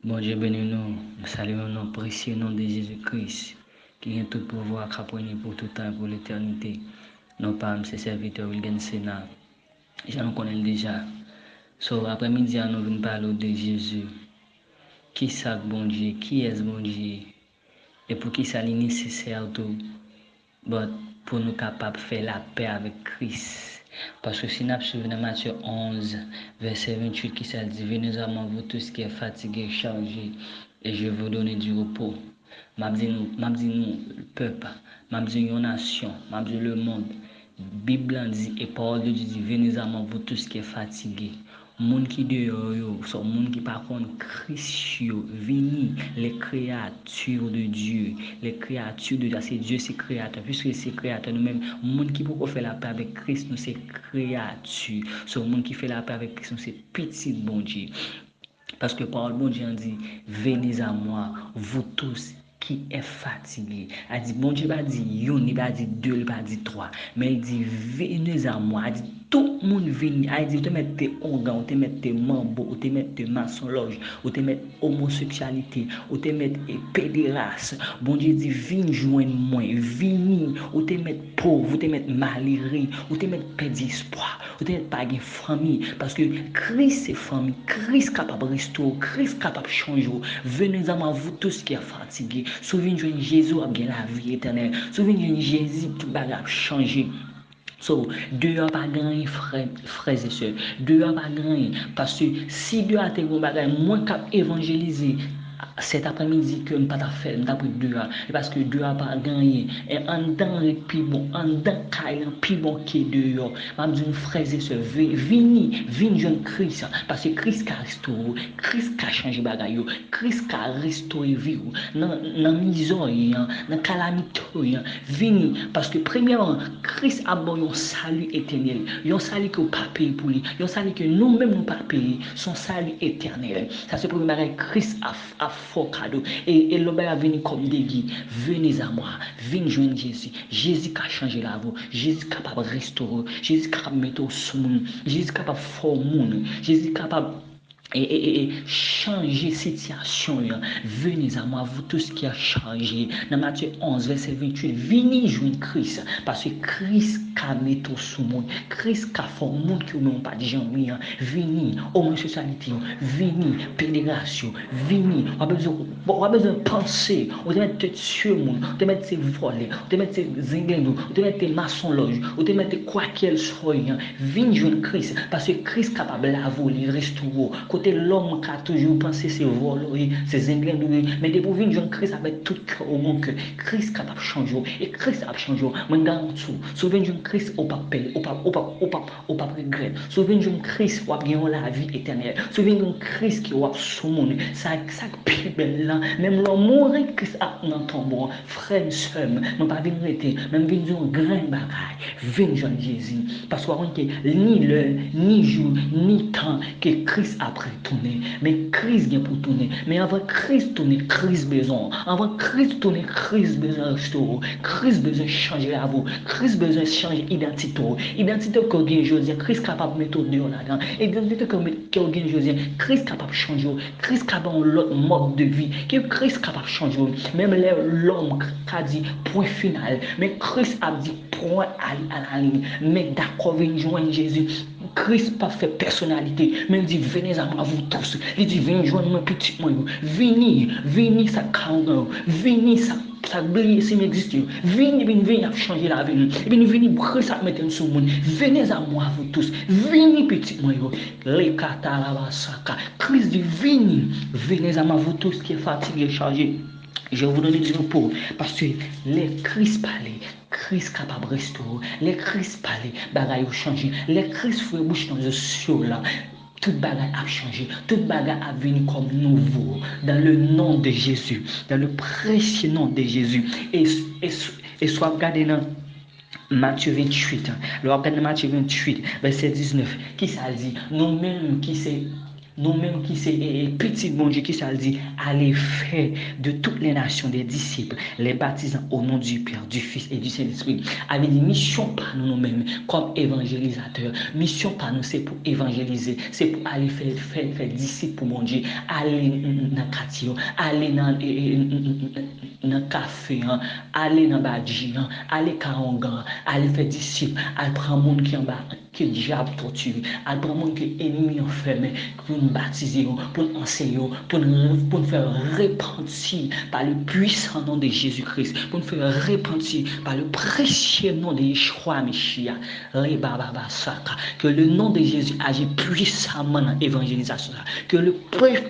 Bon Dieu bénis nous, saluons nom précieux nom de Jésus-Christ, qui a tout pouvoir, qui a pour tout temps, pour l'éternité. Nos parents, ses serviteurs, Wilgen Sénat, j'en connais déjà. So, après-midi, nous venons parler de Jésus. Qui c'est bon Dieu? Qui est bon Dieu? Et pour qui ça est nécessaire tout? But pour nous capables de faire la paix avec Christ. Parce que si nous suivons dans Matthieu 11, verset 28, qui ça dit, venez à moi, vous tous qui êtes fatigués, chargés, et je vais vous donner du repos. M'a dit nous, le peuple, m'a dit une nation, m'a dit le monde. Bible dit, et parole de Dieu dit, venez à moi, vous tous qui êtes fatigués. Moun qui dehors yo, so moun qui par contre Christ yo, vini les créatures de Dieu, les créatures de Dieu, c'est Dieu c'est créateur, puisque c'est créateur nous-mêmes, moun qui peut faire la paix avec Christ, nous c'est créature. So moun qui fait la paix avec Christ, nous c'est petit bon Dieu. Parce que parole bon Dieu dit, venez à moi, vous tous qui est fatigué. Elle dit, bon Dieu va dire, il va dire deux, il va dire trois. Mais il dit, venez à moi. Elle dit, tout le monde vient. Elle dit, vous te mettez tes organes, vous te mettez tes membres, vous te mettez tes mensonges, vous te mettez homosexualité, vous te mettez pédérasse. Bon Dieu dit, viens joindre moi, viens, vous te mettez pauvre, vous te mettez malheureux, vous te mettez perdu espoir, vous te mettez pas de famille. Parce que Christ c'est famille, Christ capable de restaurer, Christ capable de changer. Venez à moi, vous tous qui êtes fatigués. Souvenez-vous de Jésus a bien la vie éternelle. Souvenez-vous de Jésus tout va changer. So, dehors pas grand frères et sœurs. Dehors pas grand parce que si Dieu a été un bagage moins cap évangéliser cet après-midi que nous pas faire d'après dehors parce que dehors pas gagné et en dedans le plus bon en dedans caille plus bon que dehors m'a dit frères et sœurs vini jeune Christ parce que Christ a restauré Christ a changé bagage Christ a restauré vie dans misère dans calamité vini parce que premièrement Christ a bon un salut éternel un salut que pas payer pour lui un salut que nous-mêmes nous pas payer son salut éternel ça c'est premier bagage Christ a fort cadeau et l'homme a venu comme des guides venez à moi venez joindre Jésus Jésus qui a changé la vie Jésus capable de restaurer Jésus capable de mettre au monde Jésus capable de former Jésus capable et changer situation. Venez à moi, vous tous qui a changé. Dans Matthieu 11, verset 28, venez joindre Christ. Parce que Christ a mis tout sous monde. Christ a fait un monde qui n'a pas de gens. Venez, homosexualité, venez, pédération, venez. On a besoin de penser. On doit mettre sur le monde. On doit mettre ses volets. On doit mettre ses ingrédients. On doit mettre ses maçonnages. On doit mettre quoi qu'elle soit. Venez joindre Christ. Parce que Christ est capable de la voler, restaurer. Côté l'homme qui a toujours pensé ses vols, ses ingrédients, mais depuis que Jean Christ avec tout cœur au monde, Christ capable de changer, et Christ a changé. Mais dans tout, souvenez Jean Christ au pas paix, au pas regret. Souvenez Jean Christ qui a bien la vie éternelle. Souvenez Jean Christ qui a son monde. Ça plus belle là, même l'homme mourir Christ a dans ton bon, frère et sœur, non pas venir rester, même venir un grand bagaille, venir Jean Jésus, parce qu'on que ni l'heure, ni jour, ni temps que Christ a retourner, mais Christ vient pour tourner. Mais avant Christ tourner, Christ besoin. Avant Christ tourner, Christ besoin restaurer. Christ besoin changer la vie. Christ besoin changer identité. Identité qu'on gagne aujourd'hui, Christ capable de mettre dehors là-dedans. Identité qu'on gagne aujourd'hui, Christ capable de changer. Christ capable de l'autre mode de vie. Que Christ capable de changer. Même l'homme a dit point final. Mais Christ a dit point à la ligne. Mais d'accord, venez joindre Jésus. Christ pas fait personnalité, mais il dit venez à moi vous tous. Il dit venez joindre mon petit moi. Venez ça calme, venez ça briller si m'existe. Venez à changer la vie. Venez Christ à mettre sur le monde. Venez à moi vous tous. Venez petit moi. Les katalabasaka. Christ dit venez à moi vous tous qui est fatigué chargé. Je vais vous donner du repos parce que les Christ parlaient, Christ capable de restaurer, les Christ parlaient, bagaille ont changé, les Christ font bouche dans le ciel là. Tout bagaille a changé, tout bagaille a venu comme nouveau dans le nom de Jésus, dans le précieux nom de Jésus. Et soit regardez dans Matthieu 28, le regardez Matthieu 28, verset 19, qui ça dit, nous-mêmes qui c'est nous-mêmes qui c'est petit bon Dieu qui ça dit, allez faire de toutes les nations des disciples, les baptisant au nom du Père, du Fils et du Saint-Esprit. Avait dit, mission par nous-mêmes comme évangélisateurs. Mission par nous, c'est pour évangéliser, c'est pour aller faire disciples pour mon Dieu, aller dans le quartier, aller dans le café, aller dans le badji, aller karongan, aller faire disciples, aller prendre monde qui en bas, que le diable torture, aller prendre monde qui est ennemi enfermé, pour nous baptiser, pour nous enseigner, pour nous faire repentir par le puissant nom de Jésus-Christ, pour nous faire repentir par le précieux nom de Yeshua Meshiach, que le nom de Jésus agit puissamment dans l'évangélisation, que le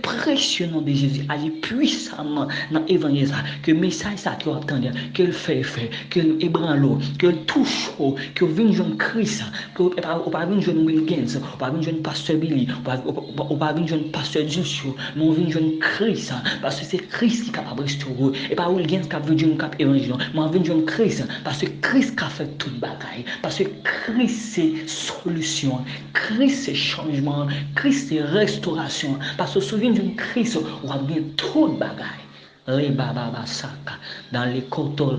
précieux nom de Jésus agit puissamment dans l'évangélisation, que le message ça tu entends, que le fait, que le ébranle, que le touche, que le vienne jeune Christ, que le pas venir jeune Wilkins, pas venir jeune pasteur Billy, pas venir jeune pasteur Jusio, mais on vient jeune Christ, parce que c'est Christ qui est capable de restaurer, et pas Wilkins qui a vu jeune cap évangile, mais on vient jeune Christ, parce que Christ qui a fait toute bagaille, parce que Christ c'est solution, Christ c'est changement, Christ c'est restauration, parce que souviens jeune Christ, on a bien toute bagaille. Dans les coteaux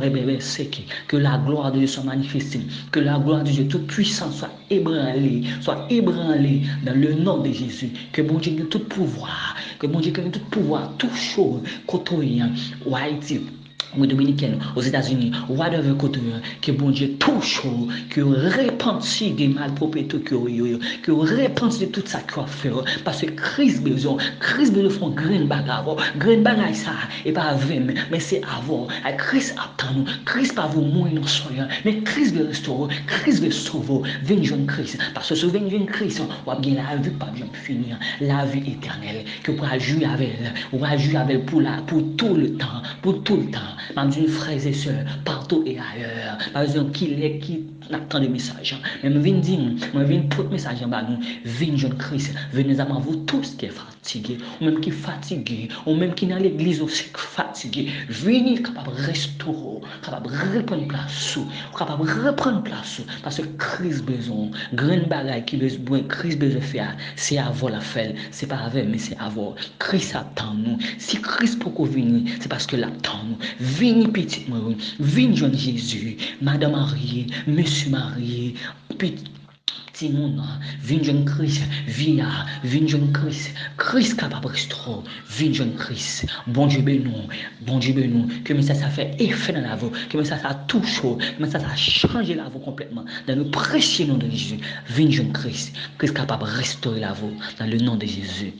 que la gloire de Dieu soit manifestée, que la gloire de Dieu toute puissance soit ébranlée dans le nom de Jésus, que bon Dieu ait tout pouvoir, que bon Dieu ait tout pouvoir, tout chose, côté ou Haïti, ou dominicaine, aux États-Unis, whatever côté, que bon Dieu touche, que repentit des malpropriétés que repentit de tout ça qu'il a fait, parce que Christ besoin font green bagaille ça, et pas avec, mais c'est avant, Christ attend nous, Christ pas vous mourir dans soyons, mais Christ veut restaurer, Christ veut sauver, viens jeune Christ, parce que ce jeune Christ, on va bien la vie pas bien finir, la vie éternelle, que pour jouer avec elle, on va jouer avec elle pour tout le temps, même d'une frères et sœurs, partout et ailleurs, par exemple, qui attend des messages, mais je viens dire, je viens pour message en bas nous, viens jeune Christ, venez à vous tous qui est fatigué, ou même qui est fatigué, ou même qui est dans l'église aussi fatigué, venez capable de restaurer, capable de reprendre place, capable de reprendre place, parce que Christ besoin, grande bagaille qui besoin, Christ besoin faire, c'est avant la faire, c'est pas avec, mais c'est avant. Christ attend nous. Si Christ peut venir, c'est parce que l'attend nous. Venez petit moi, venez jeune Jésus, Madame Marie, Monsieur Marie, petit monde, viens jeune Christ, viens jeune Christ, Christ capable de restaurer, viens jeune Christ, bon Dieu bénou, que mais ça fait effet dans la vie, que mais ça touche, que mais ça change la vie complètement, dans le précieux nom de Jésus, viens jeune Christ, Christ capable de restaurer la vie, dans le nom de Jésus.